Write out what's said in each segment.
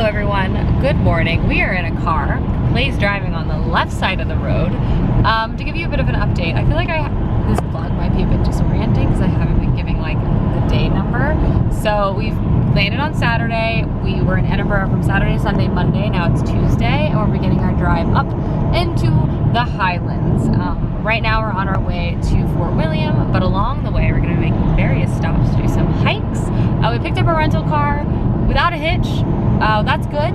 Hello everyone, good morning. We are in a car. Clay's driving on the left side of the road. To give you a bit of an update, I feel like this vlog might be a bit disorienting because I haven't been giving like the day number. So we've landed on Saturday. We were in Edinburgh from Saturday, Sunday, Monday. Now it's Tuesday and we're beginning our drive up into the Highlands. Right now we're on our way to Fort William, but along the way we're going to be making various stops to do some hikes. We picked up a rental car without a hitch. That's good.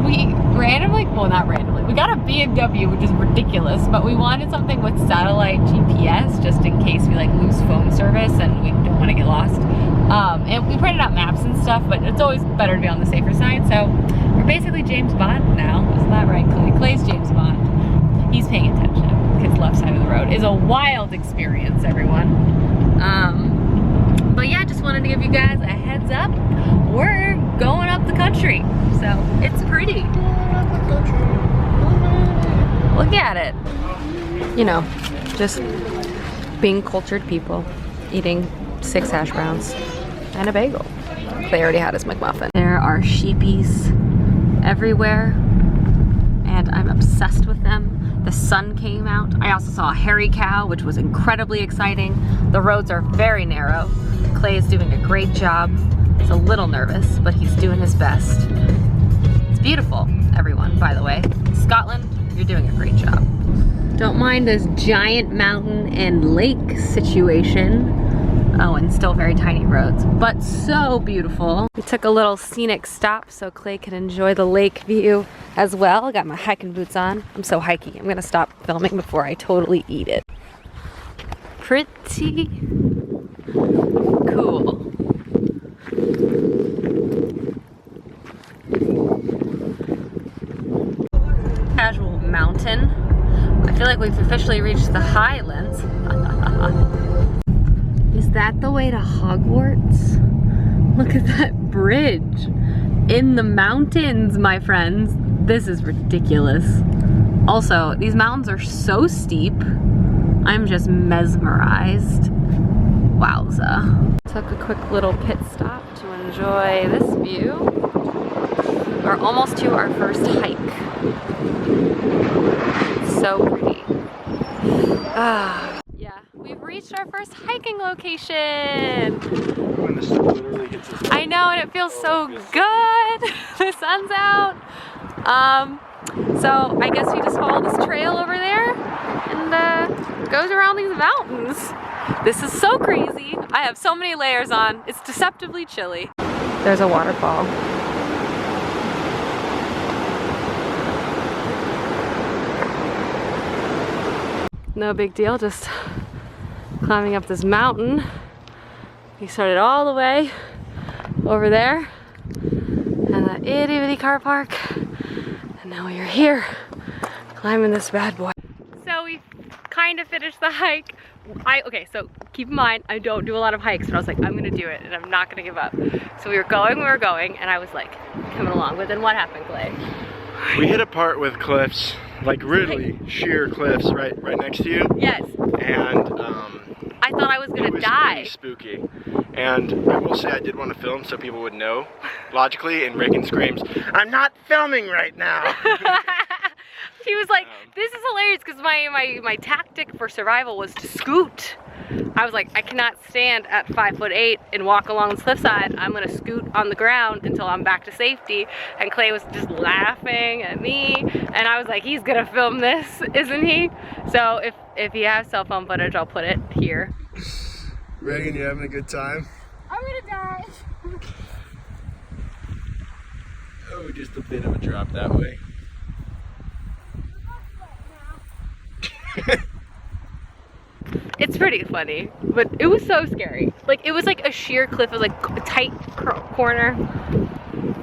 We randomly, well not randomly, we got a BMW, which is ridiculous, but we wanted something with satellite GPS just in case we like lose phone service and we don't want to get lost. And we printed out maps and stuff, but it's always better to be on the safer side. So we're basically James Bond now. Isn't that right, Clay? Clay's James Bond. He's paying attention because left side of the road is a wild experience, everyone. But yeah, just wanted to give you guys a heads up. We're going up the country, so it's pretty. Look at it. You know, just being cultured people, eating 6 hash browns and a bagel. They already had his McMuffin. There are sheepies everywhere, and I'm obsessed with them. The sun came out. I also saw a hairy cow, which was incredibly exciting. The roads are very narrow. Clay is doing a great job. He's a little nervous, but he's doing his best. It's beautiful, everyone, by the way. Scotland, you're doing a great job. Don't mind this giant mountain and lake situation. Oh, and still very tiny roads, but so beautiful. We took a little scenic stop so Clay could enjoy the lake view as well. I got my hiking boots on. I'm so hikey. I'm gonna stop filming before I totally eat it. Pretty cool. Casual mountain. I feel like we've officially reached the Highlands. Is that the way to Hogwarts? Look at that bridge. In the mountains, my friends. This is ridiculous. Also, these mountains are so steep. I'm just mesmerized. Wowza. Took a quick little pit stop to enjoy this view. We're almost to our first hike. It's so pretty. Yeah, we've reached our first hiking location. When the sun literally hits us. I know, and it feels so good. The sun's out. So I guess we just follow this trail over there and goes around these mountains. This is so crazy. I have so many layers on. It's deceptively chilly. There's a waterfall. No big deal, just climbing up this mountain. We started all the way over there and that itty bitty car park. And now we are here climbing this bad boy. So we kind of finished the hike. Okay, so keep in mind, I don't do a lot of hikes, but I was like, I'm gonna do it and I'm not gonna give up. So we were going, and I was like, coming along. But then what happened, Clay? We hit a part with cliffs, like really sheer cliffs right next to you. Yes. And I thought I was gonna die. It was spooky. And I will say I did want to film so people would know logically, and Reagan screams, "I'm not filming right now." He was like, this is hilarious because my tactic for survival was to scoot. I was like, I cannot stand at 5'8" and walk along the cliffside. I'm gonna scoot on the ground until I'm back to safety. And Clay was just laughing at me. And I was like, he's gonna film this, isn't he? So if he has cell phone footage, I'll put it here. Reagan, you having a good time? I'm gonna die. Oh, just a bit of a drop that way. It's pretty funny, but it was so scary. Like, it was like a sheer cliff. It was like a tight corner.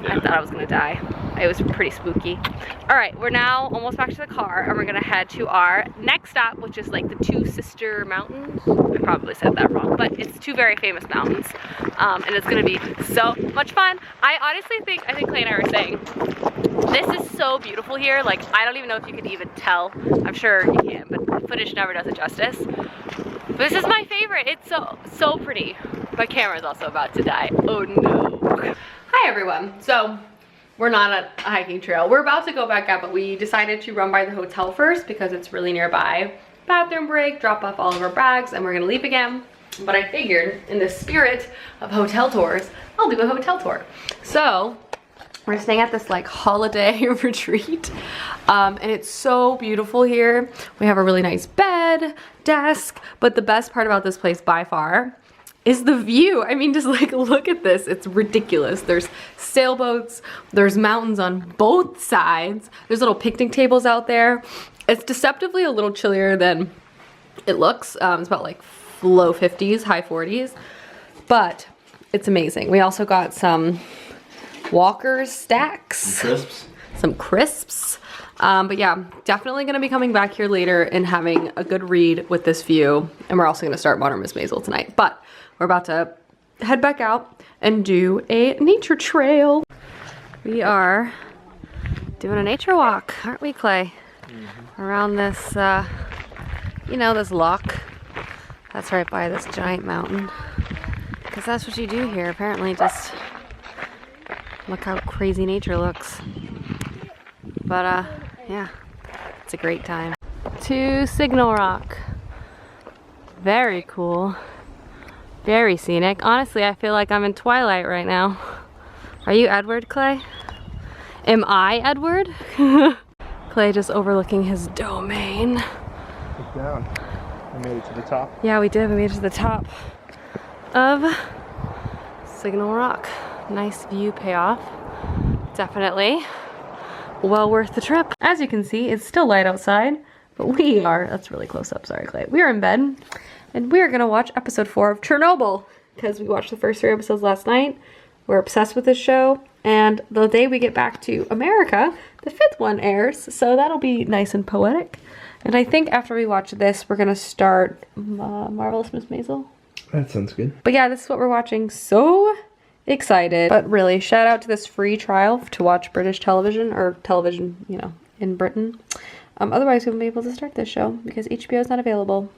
I thought I was gonna die. It was pretty spooky. All right, we're now almost back to the car and we're gonna head to our next stop, which is like the Two Sister Mountains. I probably said that wrong, but it's 2 very famous mountains. And it's gonna be so much fun. I honestly think Clay and I were saying, this is so beautiful here. Like, I don't even know if you could even tell. I'm sure you can, but footage never does it justice. But this is my favorite. It's so pretty. My camera's also about to die. Oh no. Hi everyone. So we're not at a hiking trail. We're about to go back up, but we decided to run by the hotel first because it's really nearby. Bathroom break, drop off all of our bags, and we're gonna leave again. But I figured, in the spirit of hotel tours, I'll do a hotel tour. So, we're staying at this like holiday retreat, and it's so beautiful here. We have a really nice bed, desk, but the best part about this place by far is the view. I mean, just like look at this, it's ridiculous. There's sailboats, there's mountains on both sides, there's little picnic tables out there. It's deceptively a little chillier than it looks. It's about like low 50s, high 40s, but it's amazing. We also got some Walker's stacks, some crisps. But yeah, definitely gonna be coming back here later and having a good read with this view. And we're also gonna start Modern Miss Maisel tonight. But we're about to head back out and do a nature trail. We are doing a nature walk, aren't we, Clay? Around this, you know, this loch that's right by this giant mountain. Because that's what you do here, apparently. Just look how crazy nature looks. But yeah, it's a great time. To Signal Rock. Very cool. Very scenic. Honestly, I feel like I'm in Twilight right now. Are you Edward, Clay? Am I Edward? Clay just overlooking his domain. Look down. We made it to the top. Yeah, we did. We made it to the top of Signal Rock. Nice view payoff. Definitely well worth the trip. As you can see, it's still light outside, but we are, that's really close up, sorry Clay. We are in bed and we are gonna watch episode 4 of Chernobyl because we watched the first 3 episodes last night. We're obsessed with this show, and the day we get back to America, the 5th one airs, so that'll be nice and poetic. And I think after we watch this, we're gonna start Marvelous Miss Maisel. That sounds good. But yeah, this is what we're watching. So excited. But really, shout out to this free trial to watch British television, or television, you know, in Britain. Otherwise, we wouldn't be able to start this show because HBO is not available.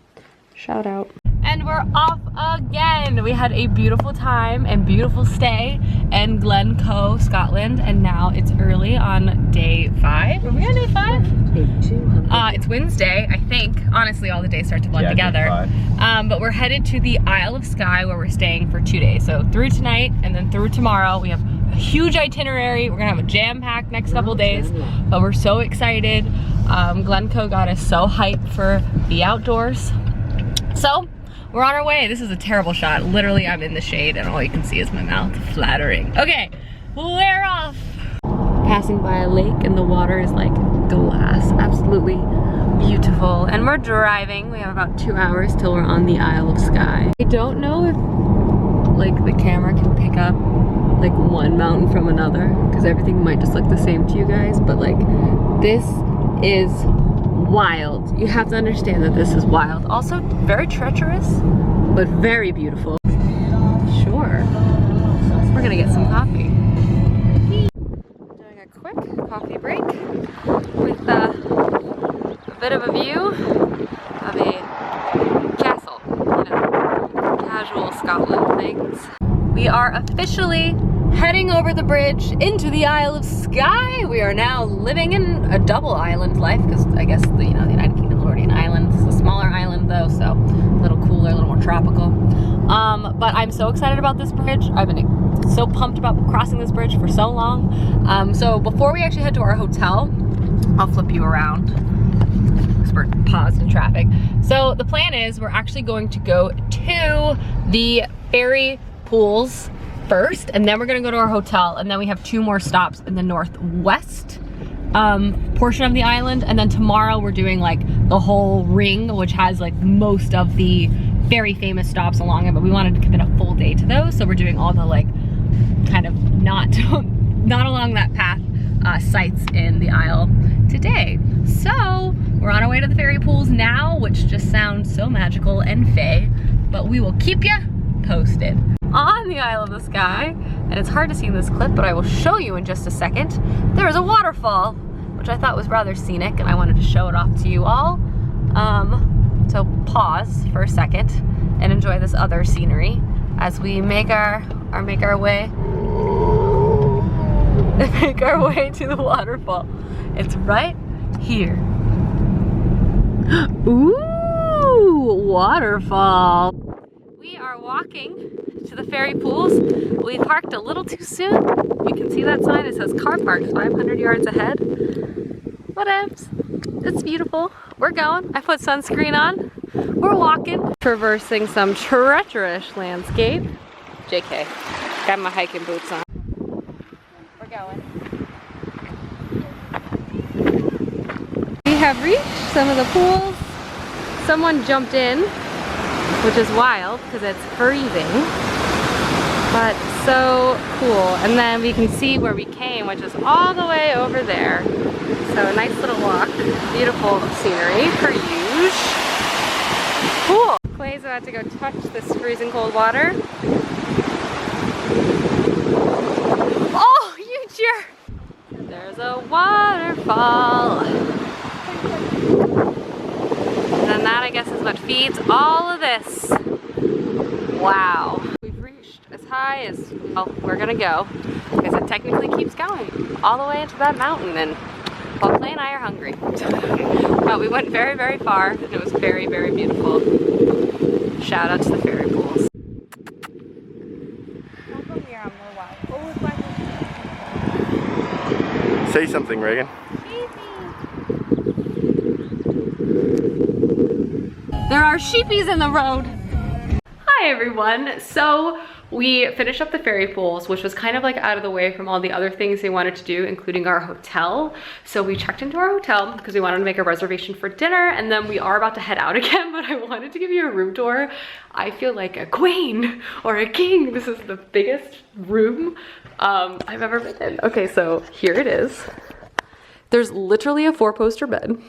Shout out. And we're off again. We had a beautiful time and beautiful stay in Glencoe, Scotland, and now it's early on day 5. Are we on day 5? It's Wednesday, I think. Honestly, all the days start to blend together. But we're headed to the Isle of Skye where we're staying for 2 days. So through tonight and then through tomorrow. We have a huge itinerary. We're gonna have a jam-packed next couple days, but we're so excited. Glencoe got us so hyped for the outdoors. So we're on our way. This is a terrible shot. Literally, I'm in the shade and all you can see is my mouth flattering. Okay, we're off. Passing by a lake and the water is like glass. Absolutely beautiful. And we're driving. We have about 2 hours till we're on the Isle of Skye. I don't know if like the camera can pick up like one mountain from another because everything might just look the same to you guys, but like this is wild. You have to understand that this is wild. Also very treacherous, but very beautiful. Sure. We're gonna get some coffee. Doing a quick coffee break with a bit of a view of a castle, you know, casual Scotland things. We are officially heading over the bridge into the Isle of Skye. We are now living in a double island life because I guess the United Kingdom is already an island. It's a smaller island though, so a little cooler, a little more tropical. But I'm so excited about this bridge. I've been so pumped about crossing this bridge for so long. So before we actually head to our hotel, I'll flip you around because we're paused in traffic. So the plan is we're actually going to go to the Ferry Pools first, and then we're gonna go to our hotel, and then we have 2 more stops in the northwest portion of the island, and then tomorrow we're doing like the whole ring, which has like most of the very famous stops along it, but we wanted to commit a full day to those, so we're doing all the like kind of not along that path sites in the Isle today. So we're on our way to the Ferry Pools now, which just sounds so magical and fey, but we will keep you posted. On the Isle of the Skye, and it's hard to see in this clip, but I will show you in just a second. There is a waterfall, which I thought was rather scenic, and I wanted to show it off to you all. So pause for a second and enjoy this other scenery as we make our way and make our way to the waterfall. It's right here. Ooh, waterfall. We are walking to the Ferry Pools. We parked a little too soon. You can see that sign. It says car parked 500 yards ahead. Whatevs. It's beautiful. We're going. I put sunscreen on. We're walking. Traversing some treacherous landscape. JK. Got my hiking boots on. We're going. We have reached some of the pools. Someone jumped in, which is wild because it's freezing, but so cool. And then we can see where we came, which is all the way over there. So a nice little walk, beautiful scenery per usual. Cool. Clay's about to go touch this freezing cold water. Oh, you jerk! There's a waterfall. And that, I guess, is what feeds all of this. Wow. We've reached as high as, well, we're gonna go, because it technically keeps going all the way into that mountain, and well, Clay and I are hungry. But we went very, very far, and it was very, very beautiful. Shout out to the Ferry Pools. Say something, Reagan. There are sheepies in the road. Hi everyone. So we finished up the Ferry Pools, which was kind of like out of the way from all the other things they wanted to do, including our hotel. So we checked into our hotel because we wanted to make a reservation for dinner, and then we are about to head out again, but I wanted to give you a room tour. I feel like a queen or a king. This is the biggest room I've ever been in. Okay, so here it is. There's literally a 4-poster bed,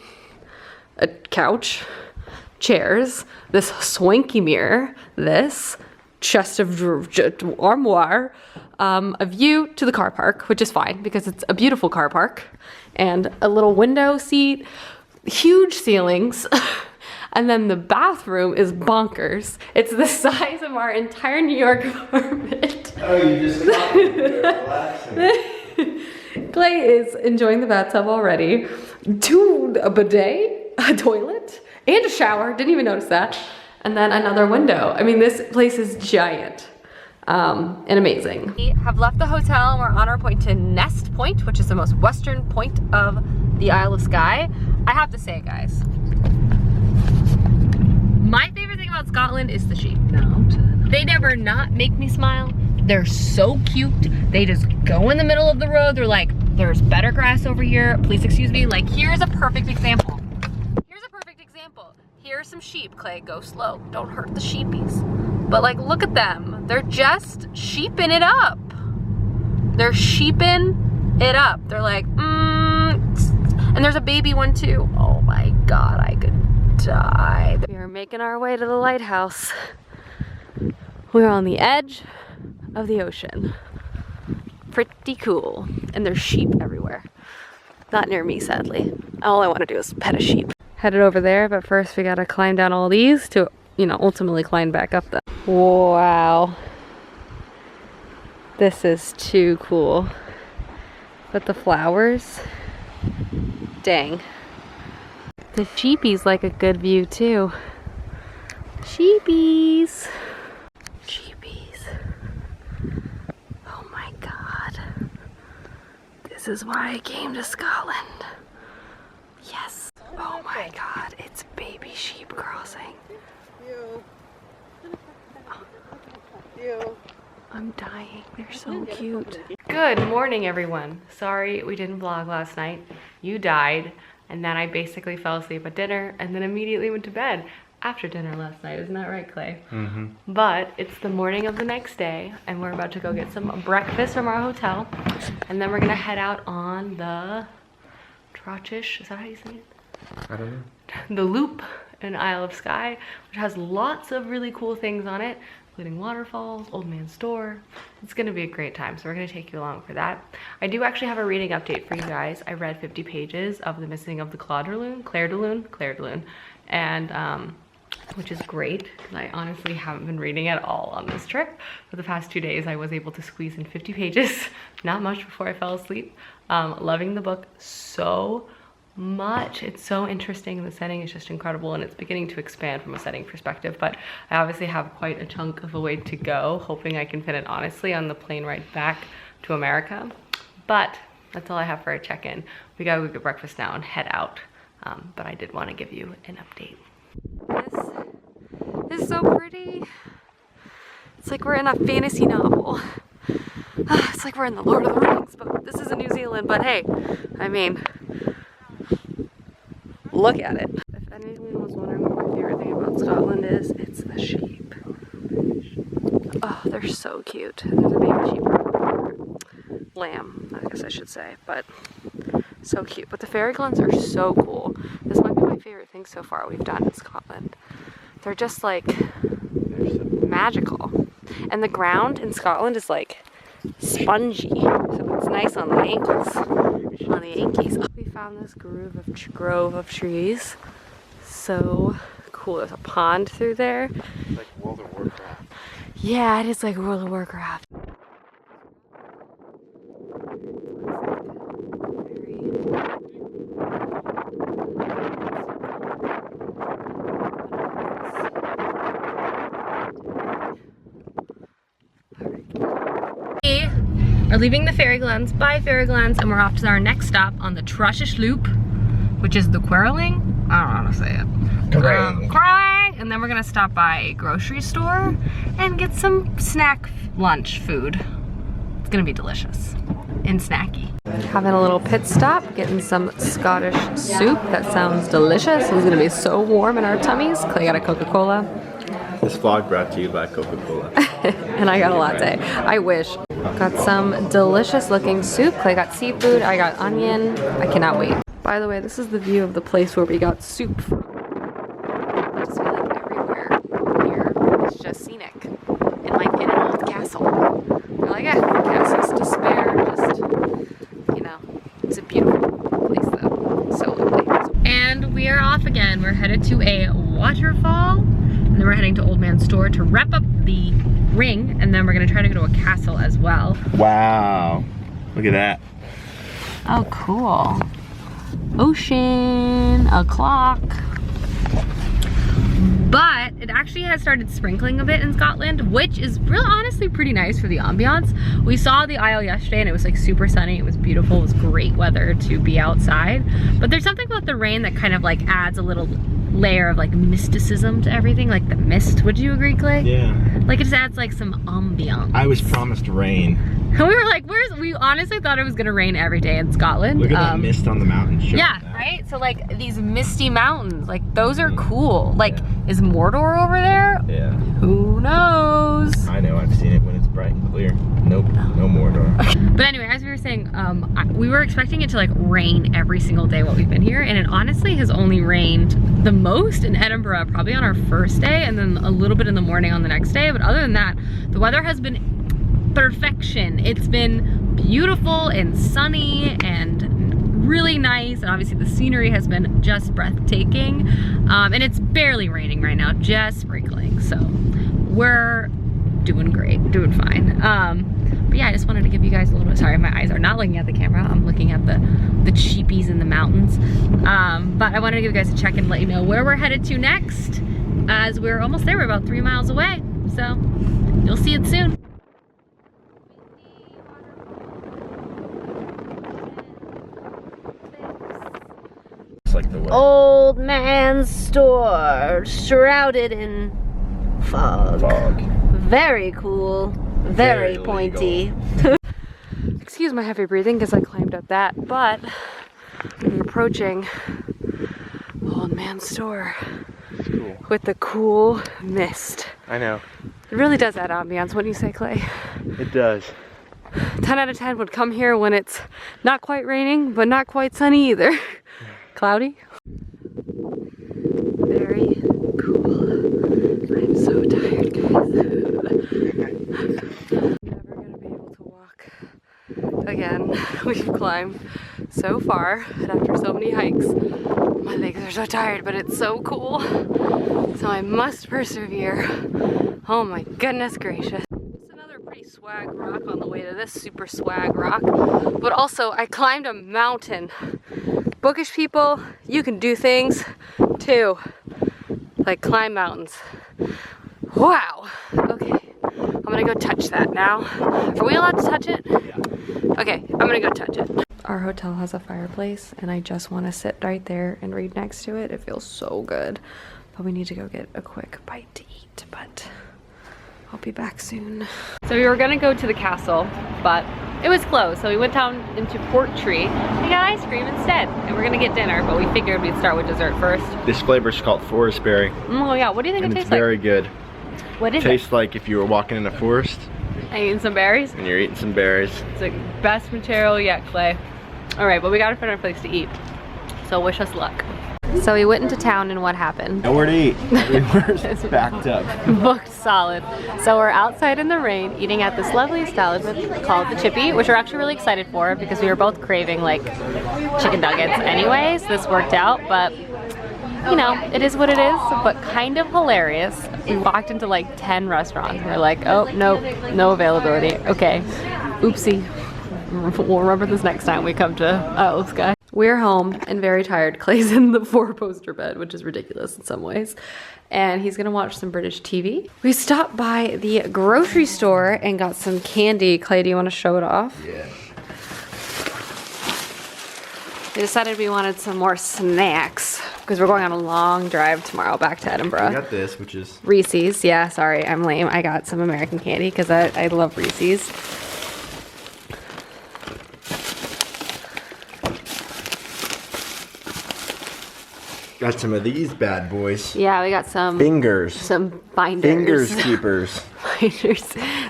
a couch, chairs, this swanky mirror, this chest of armoire, a view to the car park, which is fine because it's a beautiful car park, and a little window seat, huge ceilings, and then the bathroom is bonkers. It's the size of our entire New York apartment. Oh, you just got me. You're relaxing. Clay is enjoying the bathtub already. A bidet, a toilet, and a shower, didn't even notice that. And then another window. I mean, this place is giant and amazing. We have left the hotel and we're on our point to Nest Point, which is the most western point of the Isle of Skye. I have to say, guys, my favorite thing about Scotland is the sheep. They never not make me smile. They're so cute. They just go in the middle of the road. They're like, there's better grass over here. Please excuse me. Like, here's a perfect example. Here's some sheep, Clay, go slow. Don't hurt the sheepies. But like, look at them. They're just sheeping it up. They're sheeping it up. They're like, and there's a baby one too. Oh my God, I could die. We are making our way to the lighthouse. We're on the edge of the ocean. Pretty cool. And there's sheep everywhere. Not near me, sadly. All I want to do is pet a sheep. Headed over there, but first we gotta climb down all these to, you know, ultimately climb back up them. Wow. This is too cool. But the flowers, dang. The sheepies like a good view too. Sheepies. Sheepies. Oh my God. This is why I came to Scotland. Yes. Oh my God, it's baby sheep crossing. I'm dying, they're so cute. Good morning, everyone. Sorry we didn't vlog last night. You died, and then I basically fell asleep at dinner and then immediately went to bed after dinner last night. Isn't that right, Clay? Mm-hmm. But it's the morning of the next day, and we're about to go get some breakfast from our hotel, and then we're gonna head out on the Trochish, is that how you say it? I don't know. The Loop in Isle of Skye, which has lots of really cool things on it, including waterfalls, Old Man's Store. It's gonna be a great time, so we're gonna take you along for that. I do actually have a reading update for you guys. I read 50 pages of The Missing of the Claire de Lune, and which is great because I honestly haven't been reading at all on this trip. For the past 2 days, I was able to squeeze in 50 pages, not much before I fell asleep. Loving the book so much. It's so interesting. The setting is just incredible, and it's beginning to expand from a setting perspective, but I obviously have quite a chunk of a way to go, hoping I can fit it honestly on the plane ride back to America. But that's all I have for a check-in. We gotta go get breakfast now and head out, but I did want to give you an update. This is so pretty. It's like we're in a fantasy novel. It's like we're in the Lord of the Rings, but this is in New Zealand. But hey, I mean, look at it. If anyone was wondering what my favorite thing about Scotland is, it's the sheep. Oh, they're so cute. There's a baby sheep. Lamb, I guess I should say, but so cute. But the fairy glens are so cool. This might be my favorite thing so far we've done in Scotland. They're just like magical. And the ground in Scotland is like spongy, so it's nice on the ankles, on the Yankees. We found this grove of trees. So cool. There's a pond through there. It's like World of Warcraft. Yeah, it is like World of Warcraft. Are leaving the Ferry Glens by Ferry Glens, and we're off to our next stop on the Trushish Loop, which is the Quarreling. I don't know how to say it. Quarreling! And then we're gonna stop by a grocery store and get some snack lunch food. It's gonna be delicious and snacky. Having a little pit stop, getting some Scottish soup. That sounds delicious. It's gonna be so warm in our tummies. Clay got a Coca-Cola. This vlog brought to you by Coca-Cola. And I got a latte. I wish. Got some delicious looking soup. Clay got seafood. I got onion. I cannot wait. By the way, this is the view of the place where we got soup from. I just feel like everywhere here is just scenic. And like in an old castle. You're like, castles to spare. Just, you know, it's a beautiful place though. So lovely. And we are off again. We're headed to a waterfall. And then we're heading to Old Man's Store to wrap up the ring, and then we're gonna try to go to a castle as well. Wow, look at that. Oh, cool. Ocean, a clock. But it actually has started sprinkling a bit in Scotland, which is really honestly pretty nice for the ambiance. We saw the Isle yesterday and it was like super sunny. It was beautiful. It was great weather to be outside. But there's something about the rain that kind of like adds a little layer of like mysticism to everything, like the mist. Would you agree, Clay? Yeah. Like it just adds like some ambiance. I was promised rain. And we were like, we honestly thought it was gonna rain every day in Scotland. Look at that mist on the mountain. Yeah, right? So like these misty mountains, like those are cool. Like, is Mordor over there? Yeah. Who knows? I know, I've seen it when it's bright and clear. Nope, no Mordor. But anyway, as we were saying, we were expecting it to like rain every single day while we've been here, and it honestly has only rained the most in Edinburgh, probably on our first day, and then a little bit in the morning on the next day. But other than that, the weather has been perfection. It's been beautiful and sunny and really nice, and obviously the scenery has been just breathtaking, and it's barely raining right now, just sprinkling, so we're doing great, doing fine. But yeah, I just wanted to give you guys a little bit, sorry, my eyes are not looking at the camera, I'm looking at the cheapies in the mountains, but I wanted to give you guys a check and let you know where we're headed to next, as we're almost there. We're about 3 miles away, so you'll see it soon. Like the way. Old Man's Store, shrouded in fog. Very cool, very pointy. Excuse my heavy breathing because I climbed up that, but I'm approaching Old Man's Store Cool. with the cool mist. I know. It really does add ambiance, wouldn't you say, Clay? It does. 10 out of 10 would come here when it's not quite raining, but not quite sunny either. Cloudy. Very cool. I'm so tired, guys. I'm never gonna be able to walk again. We've climbed so far, and after so many hikes, my legs are so tired, but it's so cool. So I must persevere. Oh my goodness gracious. Just another pretty swag rock on the way to this super swag rock. But also, I climbed a mountain. Bookish people, you can do things too. Like climb mountains. Wow. Okay, I'm gonna go touch that now. Are we allowed to touch it? Yeah. Okay, I'm gonna go touch it. Our hotel has a fireplace and I just want to sit right there and read next to it. It feels so good. But we need to go get a quick bite to eat, but I'll be back soon. So we were gonna go to the castle, but it was closed. So we went down into Portree and got ice cream instead. And we're gonna get dinner, but we figured we'd start with dessert first. This flavor is called forest berry. Oh yeah, what do you think And it it's tastes like? very good. What is Tastes like if you were walking in a forest it? Eating some berries? and you're eating some berries. It's the best material yet, Clay. All right, but we gotta find a place to eat. So wish us luck. So we went into town and what happened? Nowhere to eat. Everywhere's backed up. Booked solid. So we're outside in the rain eating at this lovely establishment called the Chippy, which we're actually really excited for because we were both craving like chicken nuggets anyways. This worked out, but you know, it is what it is, but kind of hilarious. We walked into like 10 restaurants and we're like, oh, no, no availability. Okay, oopsie. We'll remember this next time we come to Isle of Skye. We're home and very tired. Clay's in the 4-poster bed, which is ridiculous in some ways. And he's gonna watch some British TV. We stopped by the grocery store and got some candy. Clay, do you wanna show it off? Yeah. We decided we wanted some more snacks because we're going on a long drive tomorrow back to Edinburgh. We got this, which is Reese's. Yeah, sorry, I'm lame. I got some American candy because I love Reese's. got some of these bad boys. Yeah, we got some Fingers. some binders. Fingers keepers. Binders.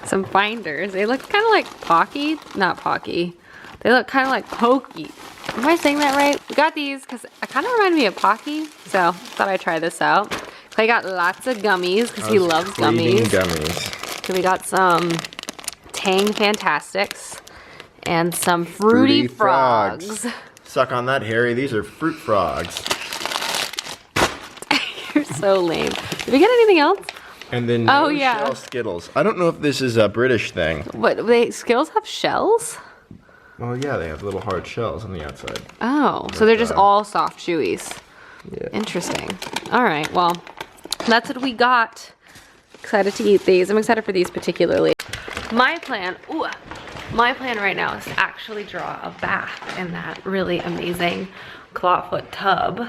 Some binders. They look kind of like Pocky. Not Pocky. They look kind of like Pokey. Am I saying that right? We got these because it kind of reminded me of Pocky, so thought I'd try this out. Clay got lots of gummies because he loves gummies. So we got some Tang Fantastics and some Fruity Frogs. Suck on that, Harry. These are fruit frogs. You're so lame. Did we get anything else? And then shell Skittles. I don't know if this is a British thing. What, Skittles have shells? Oh yeah, they have little hard shells on the outside. Oh, so they're just all soft chewies. Yeah. Interesting. All right, well, that's what we got. Excited to eat these. I'm excited for these particularly. My plan right now is to actually draw a bath in that really amazing clawfoot tub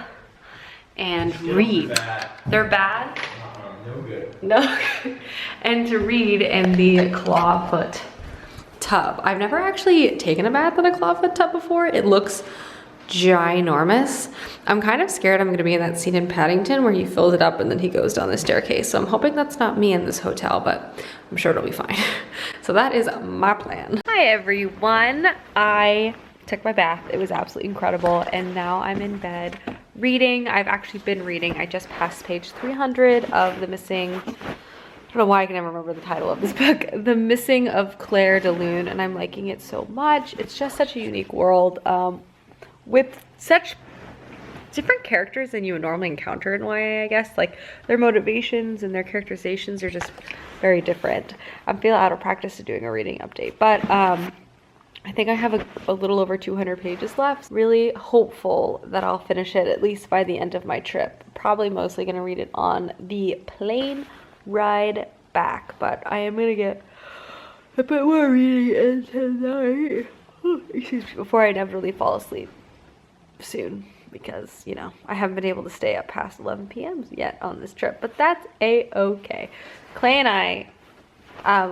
and read. They're bad? No good. No. And to read in the clawfoot tub. I've never actually taken a bath in a clawfoot tub before. It looks ginormous. I'm kind of scared I'm gonna be in that scene in Paddington where he fills it up and then he goes down the staircase. So I'm hoping that's not me in this hotel, but I'm sure it'll be fine. So that is my plan. Hi everyone. I took my bath. It was absolutely incredible. And now I'm in bed reading. I've actually been reading. I just passed page 300 of The Missing, I don't know why I can never remember the title of this book, The Missing of Claire de Lune, and I'm liking it so much. It's just such a unique world with such different characters than you would normally encounter in YA, I guess. Like their motivations and their characterizations are just very different. I'm feeling out of practice of doing a reading update, but I think I have a little over 200 pages left. Really hopeful that I'll finish it at least by the end of my trip. Probably mostly gonna read it on the plane ride back, but I am gonna get a bit more reading in tonight. Excuse me, before I inevitably fall asleep soon, because you know I haven't been able to stay up past 11 p.m. yet on this trip, but that's a-okay. Clay and I,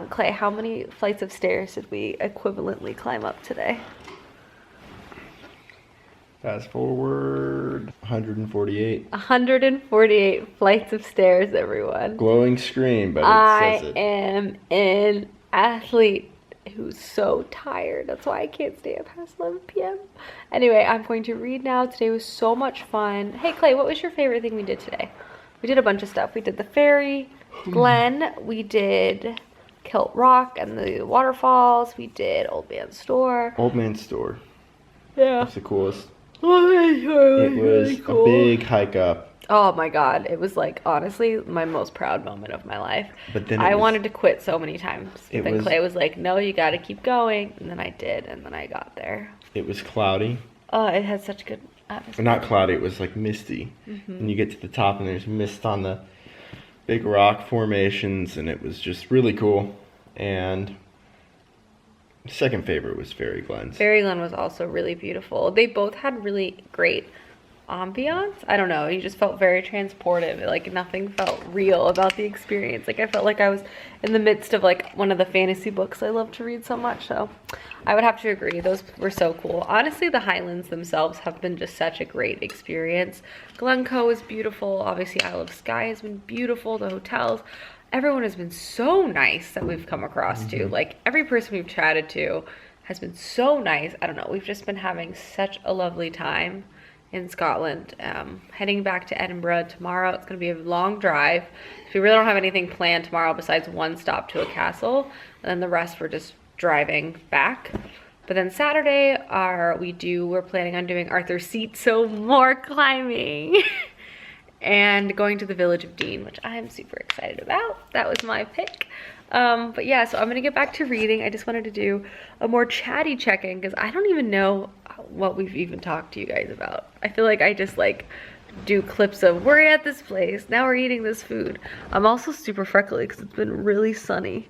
Clay, how many flights of stairs did we equivalently climb up today? Fast forward, 148. 148 flights of stairs, everyone. Glowing screen, but it says it. I am an athlete who's so tired. That's why I can't stay up past 11 p.m. Anyway, I'm going to read now. Today was so much fun. Hey, Clay, what was your favorite thing we did today? We did a bunch of stuff. We did the ferry, Glen. We did Kilt Rock and the waterfalls. We did Old Man's Store. Old Man's Store. Yeah. It's the coolest. Oh, It was really cool. a big hike up. Oh my god, it was like honestly my most proud moment of my life. But then I wanted to quit so many times. But then was- Clay was like, no, you gotta keep going. And then I did, and then I got there. It was cloudy. Oh, it had such good atmosphere. Or not cloudy, it was like misty. And you get to the top and there's mist on the big rock formations, and it was just really cool. And second favorite was Fairy Glens. Ferry Glen was also really beautiful. They both had really great ambiance. I don't know, you just felt very transportive. Like nothing felt real about the experience. Like I felt like I was in the midst of like one of the fantasy books I love to read so much. So I would have to agree, those were so cool. Honestly, the highlands themselves have been just such a great experience. Glencoe is beautiful. Obviously Isle of Skye has been beautiful. The hotels, everyone has been so nice that we've come across to. Like every person we've chatted to has been so nice. I don't know, we've just been having such a lovely time in Scotland. Heading back to Edinburgh tomorrow. It's going to be a long drive. So we really don't have anything planned tomorrow besides one stop to a castle, and then the rest we're just driving back. But then Saturday we're planning on doing Arthur's Seat, so more climbing. And going to the village of Dean, which I am super excited about. That was my pick. But yeah, so I'm gonna get back to reading. I just wanted to do a more chatty check-in because I don't even know what we've even talked to you guys about. I feel like I just like do clips of we're at this place, now we're eating this food. I'm also super freckly because it's been really sunny.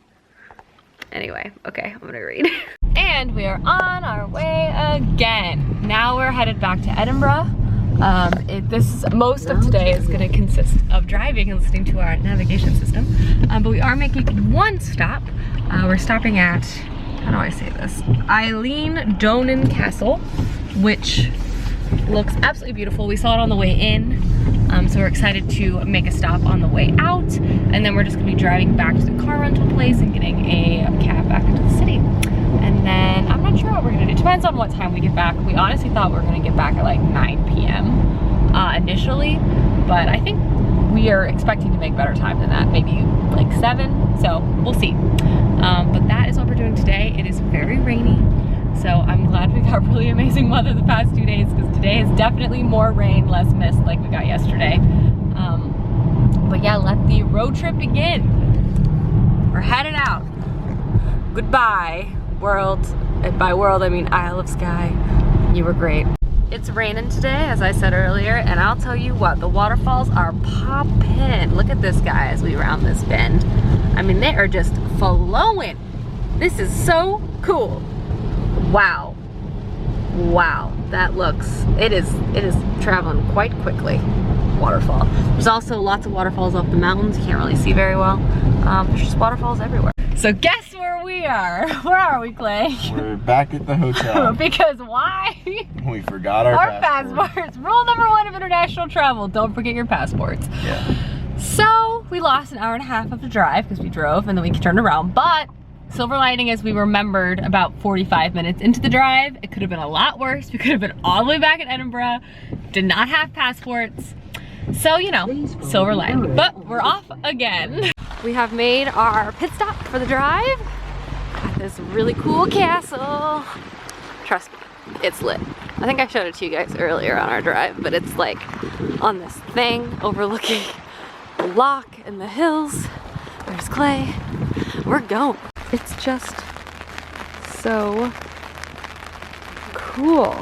Anyway, okay, I'm gonna read. And we are on our way again. Now we're headed back to Edinburgh. Most of today is going to consist of driving and listening to our navigation system, but we are making one stop. We're stopping at, how do I say this? Eileen Donan Castle, which looks absolutely beautiful. We saw it on the way in, so we're excited to make a stop on the way out, and then we're just going to be driving back to the car rental place and getting a cab back into the city. And then I'm not sure what we're gonna do. It depends on what time we get back. We honestly thought we were gonna get back at like 9 p.m. Initially, but I think we are expecting to make better time than that, maybe like 7, so we'll see. But that is what we're doing today. It is very rainy, so I'm glad we got really amazing weather the past 2 days, because today is definitely more rain, less mist like we got yesterday. But yeah, let the road trip begin. We're headed out. Goodbye, world. And by world, I mean Isle of Skye. You were great. It's raining today, as I said earlier, and I'll tell you what, the waterfalls are poppin'. Look at this guy as we round this bend. I mean, they are just flowing. This is so cool. Wow. Wow, that looks, it is traveling quite quickly. Waterfall. There's also lots of waterfalls up the mountains. You can't really see very well. There's just waterfalls everywhere. So guess where we are? Where are we, Clay? We're back at the hotel. Because why? We forgot our passports. Rule number 1 of international travel, don't forget your passports. Yeah. So we lost an hour and a half of the drive because we drove and then we turned around, but silver lining is we remembered about 45 minutes into the drive. It could have been a lot worse. We could have been all the way back in Edinburgh, did not have passports. So, you know, silver lining. But we're off again. We have made our pit stop for the drive at this really cool castle. Trust me, it's lit. I think I showed it to you guys earlier on our drive, but it's like on this thing overlooking the loch and the hills. There's Clay. We're going. It's just so cool.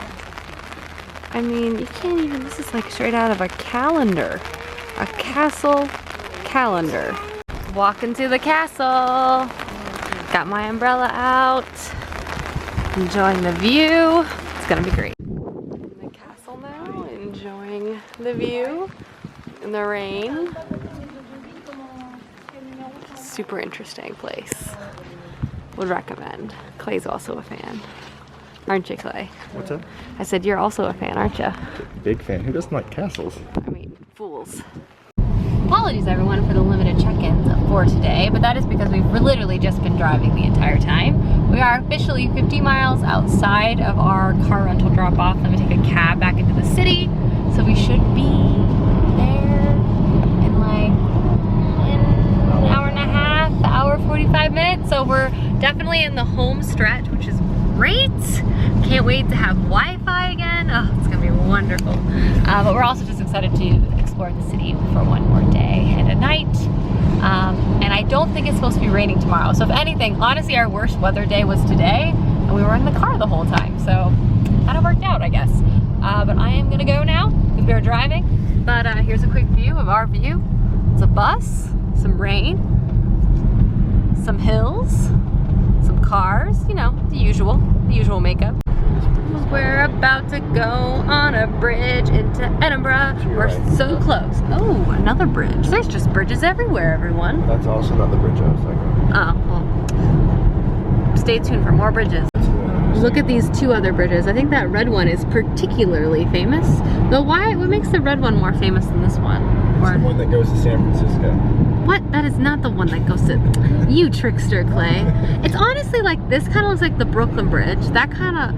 I mean, you can't even, this is like straight out of a calendar. A castle calendar. Walking to the castle. Got my umbrella out. Enjoying the view. It's gonna be great. In the castle now, enjoying the view in the rain. Super interesting place. Would recommend. Clay's also a fan. Aren't you, Clay? What's up? I said you're also a fan, aren't you? Big fan. Who doesn't like castles? I mean, fools. Apologies everyone for the limited check-ins for today, but that is because we've literally just been driving the entire time. We are officially 50 miles outside of our car rental drop-off. Then we take a cab back into the city, so we should be there in like an hour and a half, hour 45 minutes. So we're definitely in the home stretch, which is great. Can't wait to have Wi-Fi again. Oh, it's gonna be wonderful. But we're also just excited to explore the city for one more day and a night. And I don't think it's supposed to be raining tomorrow. So if anything, honestly, our worst weather day was today, and we were in the car the whole time. So kind of worked out, I guess. But I am gonna go now because we were driving. But here's a quick view of our view. It's a bus, some rain, some hills, some cars, you know, the usual makeup. We're about to go on a bridge into Edinburgh. We're so close. Oh, another bridge. There's just bridges everywhere, everyone. That's also not the bridge I was talking about. Oh, well, stay tuned for more bridges. Look at these two other bridges. I think that red one is particularly famous. Though what makes the red one more famous than this one? It's the one that goes to San Francisco. What? That is not the one that goes to... You trickster, Clay. It's honestly like, this kind of looks like the Brooklyn Bridge. That kind of...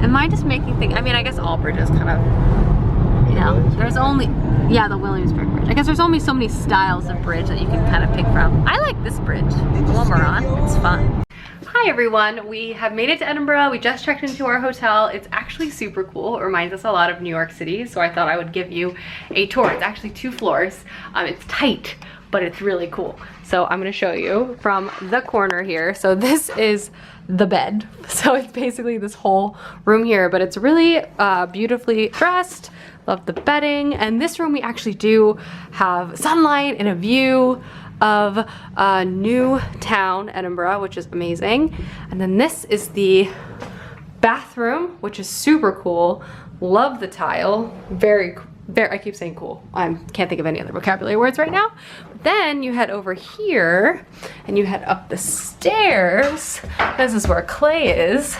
Am I just making things... I mean, I guess all bridges kind of... You know, there's only... Yeah, the Williamsburg Bridge. I guess there's only so many styles of bridge that you can kind of pick from. I like this bridge, the one we're on. It's fun. Hi everyone, we have made it to Edinburgh. We just checked into our hotel. It's actually super cool. It reminds us a lot of New York City, so I thought I would give you a tour. It's actually 2 floors. It's tight, but it's really cool. So I'm gonna show you from the corner here. So this is the bed. So it's basically this whole room here, but it's really beautifully dressed. Love the bedding. And this room we actually do have sunlight and a view of new town, Edinburgh, which is amazing. And then this is the bathroom, which is super cool. Love the tile. Very, I keep saying cool. I can't think of any other vocabulary words right now. But then you head over here and you head up the stairs. This is where Clay is,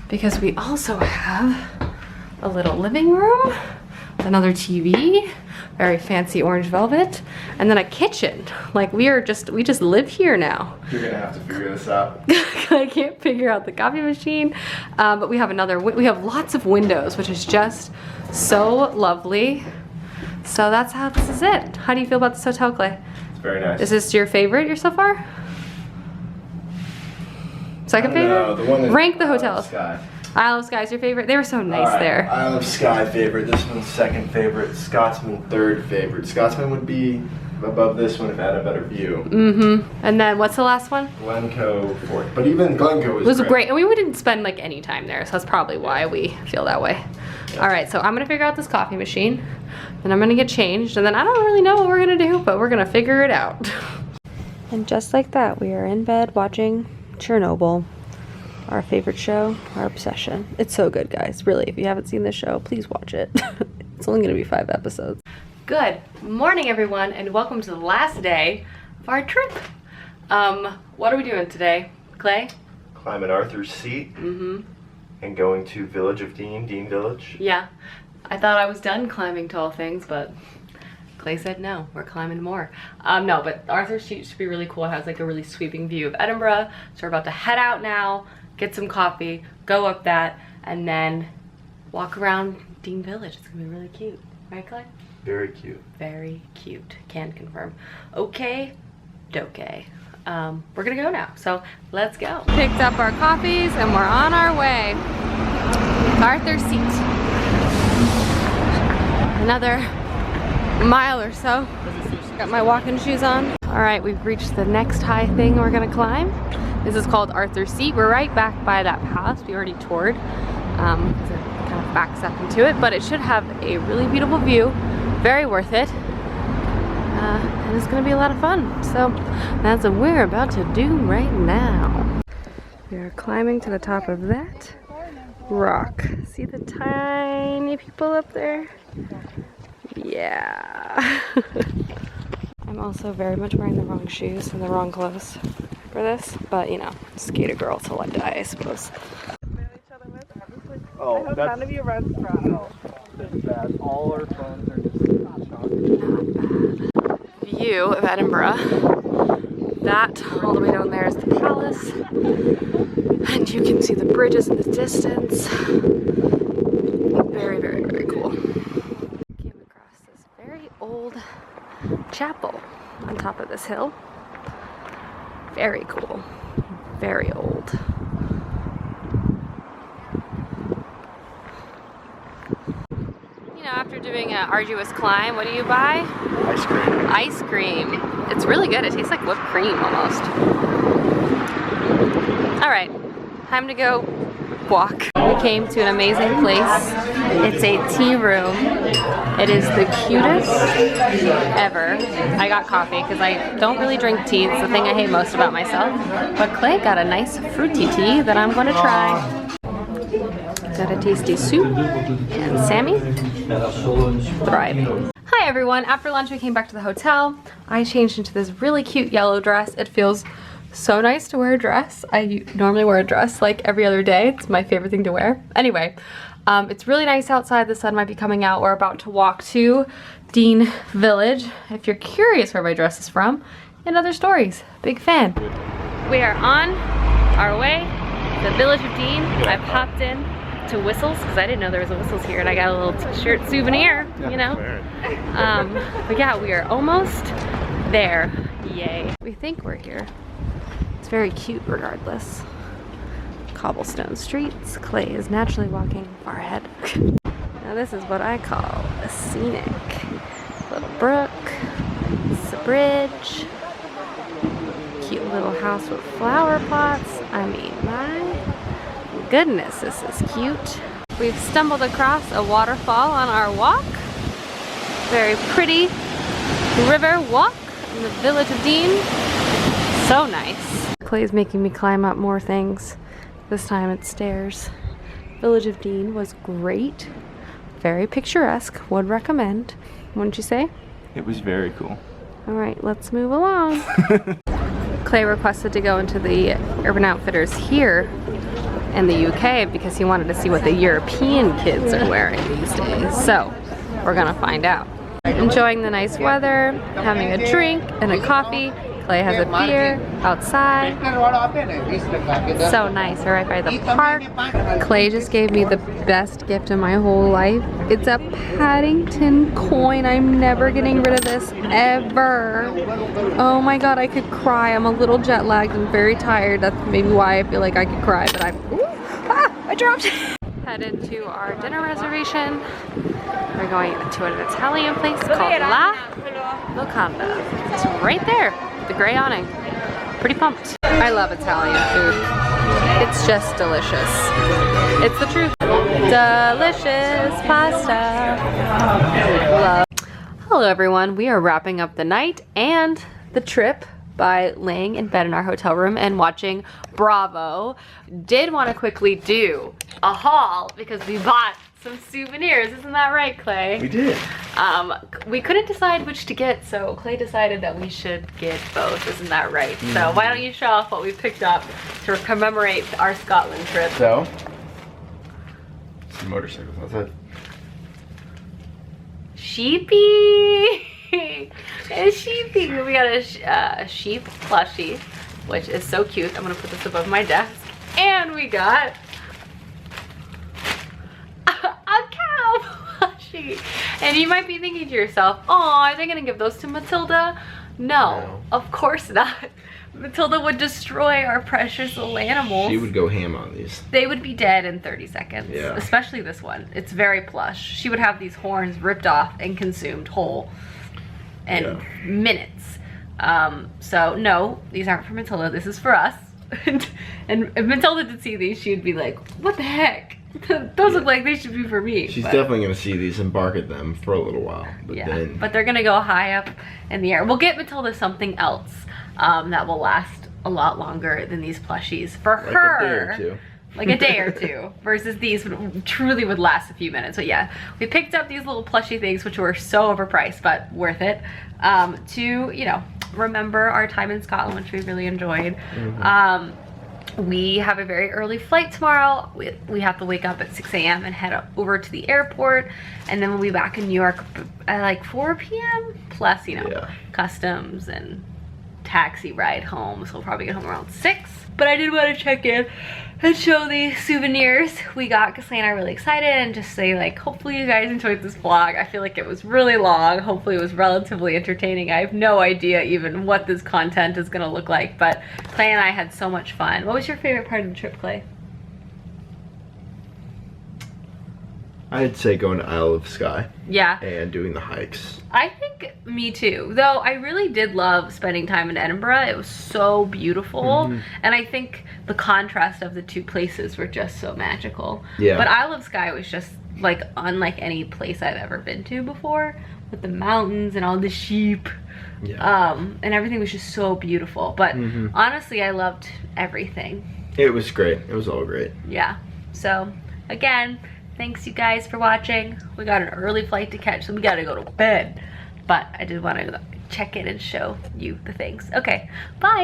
because we also have a little living room, another TV, very fancy orange velvet, and then a kitchen. Like we just live here now. You're gonna have to figure this out. I can't figure out the coffee machine, but we have lots of windows, which is just so lovely. So that's how this is it. How do you feel about this hotel, Clay? It's very nice. Is this your favorite so far? Second favorite? No, the one that rank the hotels. Sky. Isle of Sky's your favorite? They were so nice there. Isle of Skye favorite. This one's second favorite. Scotsman third favorite. Scotsman would be above this one if it had a better view. Mm-hmm. And then what's the last one? Glencoe fourth. But even Glencoe was great. And we didn't spend like any time there, so that's probably why we feel that way. Yeah. All right, so I'm gonna figure out this coffee machine, then I'm gonna get changed, and then I don't really know what we're gonna do, but we're gonna figure it out. And just like that, we are in bed watching Chernobyl. Our favorite show, our obsession. It's so good, guys. Really, if you haven't seen this show, please watch it. It's only gonna be 5 episodes. Good morning, everyone, and welcome to the last day of our trip. What are we doing today, Clay? Climbing Arthur's Seat. Mm-hmm. And going to Village of Dean Village. Yeah. I thought I was done climbing tall things, but Clay said no, we're climbing more. No, but Arthur's Seat should be really cool. It has like a really sweeping view of Edinburgh. So we're about to head out now, get some coffee, go up that, and then walk around Dean Village. It's gonna be really cute. Right, Clay? Very cute. Very cute, can confirm. Okay, doke. We're gonna go now, so let's go. Picked up our coffees and we're on our way. Arthur's Seat. Another mile or so. Got my walking shoes on. All right, we've reached the next high thing we're gonna climb. This is called Arthur's Seat. We're right back by that palace we already toured. It kind of backs up into it, but it should have a really beautiful view. Very worth it. And it's gonna be a lot of fun. So that's what we're about to do right now. We are climbing to the top of that rock. See the tiny people up there? Yeah. I'm also very much wearing the wrong shoes and the wrong clothes for this, but you know, skater girl till I die, I suppose. Oh, I hope none of you run throttle. It's bad. All our phones are just not bad. View of Edinburgh. That all the way down there is the palace, and you can see the bridges in the distance. Very, very, very cool. Came across this very old chapel on top of this hill. Very cool. Very old. After doing an arduous climb, what do you buy? Ice cream. Ice cream. It's really good. It tastes like whipped cream almost. All right, time to go walk. We came to an amazing place. It's a tea room. It is the cutest ever. I got coffee because I don't really drink tea. It's the thing I hate most about myself. But Clay got a nice fruity tea that I'm going to try. Got a tasty soup, and Sammy, thriving. Hi everyone, after lunch we came back to the hotel. I changed into this really cute yellow dress. It feels so nice to wear a dress. I normally wear a dress like every other day. It's my favorite thing to wear. Anyway, it's really nice outside. The sun might be coming out. We're about to walk to Dean Village. If you're curious where my dress is from, and other stories. Big fan. We are on our way to the Village of Dean. I popped in to Whistles because I didn't know there was a Whistles here, and I got a little t-shirt souvenir, you know. But yeah, we are almost there. Yay. We think we're here. It's very cute regardless. Cobblestone streets. Clay is naturally walking far ahead. Now this is what I call a scenic little brook. It's a bridge. Cute little house with flower pots. I mean, my goodness, this is cute. We've stumbled across a waterfall on our walk. Very pretty river walk in the Village of Dean. So nice. Clay's making me climb up more things. This time it's stairs. Village of Dean was great. Very picturesque. Would recommend. Wouldn't you say? It was very cool. All right, let's move along. Clay requested to go into the Urban Outfitters here in the UK because he wanted to see what the European kids are wearing these days. So we're gonna find out. Enjoying the nice weather, having a drink and a coffee. Clay has a beer outside. So nice, we're right by the park. Clay just gave me the best gift of my whole life. It's a Paddington coin. I'm never getting rid of this, ever. Oh my god, I could cry. I'm a little jet lagged and very tired. That's maybe why I feel like I could cry, but I dropped it. Headed to our dinner reservation. We're going to an Italian place called La Locanda. It's right there. The gray awning. Pretty pumped. I love Italian food. It's just delicious. It's the truth. Delicious pasta. Love. Hello everyone. We are wrapping up the night and the trip by laying in bed in our hotel room and watching Bravo. Did want to quickly do a haul because we bought some souvenirs. Isn't that right, Clay? We did. We couldn't decide which to get, so Clay decided that we should get both. Isn't that right? So why don't you show off what we picked up to commemorate our Scotland trip? So, some motorcycles, that's it. Sheepy! A sheepy! We got a sheep plushie, which is so cute. I'm gonna put this above my desk. And we got a cow plushie. And you might be thinking to yourself, oh, are they gonna give those to Matilda? No, of course not. Matilda would destroy our precious little animals. She would go ham on these. They would be dead in 30 seconds. Yeah. Especially this one. It's very plush. She would have these horns ripped off and consumed whole in minutes. So no, these aren't for Matilda. This is for us. And if Matilda did see these, she'd be like, what the heck? Those look like they should be for me. She's definitely gonna see these and bark at them for a little while. But then... but they're gonna go high up in the air. We'll get Matilda something else that will last a lot longer than these plushies for like her. A day or two. Like a day or two, versus these truly would last a few minutes. But yeah, we picked up these little plushie things, which were so overpriced, but worth it, to, you know, remember our time in Scotland, which we really enjoyed. We have a very early flight tomorrow. We have to wake up at 6 a.m. and head over to the airport, and then we'll be back in New York at like 4 p.m. plus, you know, customs and taxi ride home. So we'll probably get home around 6. But I did want to check in and show the souvenirs we got, because Clay and I are really excited, and just say, like, hopefully you guys enjoyed this vlog. I feel like it was really long. Hopefully it was relatively entertaining. I have no idea even what this content is gonna look like, but Clay and I had so much fun. What was your favorite part of the trip, Clay? I'd say going to Isle of Skye Yeah. and doing the hikes. I think me too. Though I really did love spending time in Edinburgh. It was so beautiful. And I think the contrast of the two places were just so magical. Yeah. But Isle of Skye was just like unlike any place I've ever been to before, with the mountains and all the sheep. Yeah. And everything was just so beautiful. But honestly, I loved everything. It was great. It was all great. Yeah. So again, thanks you guys for watching. We got an early flight to catch, so we gotta go to bed. But I did want to check in and show you the things. Okay, bye.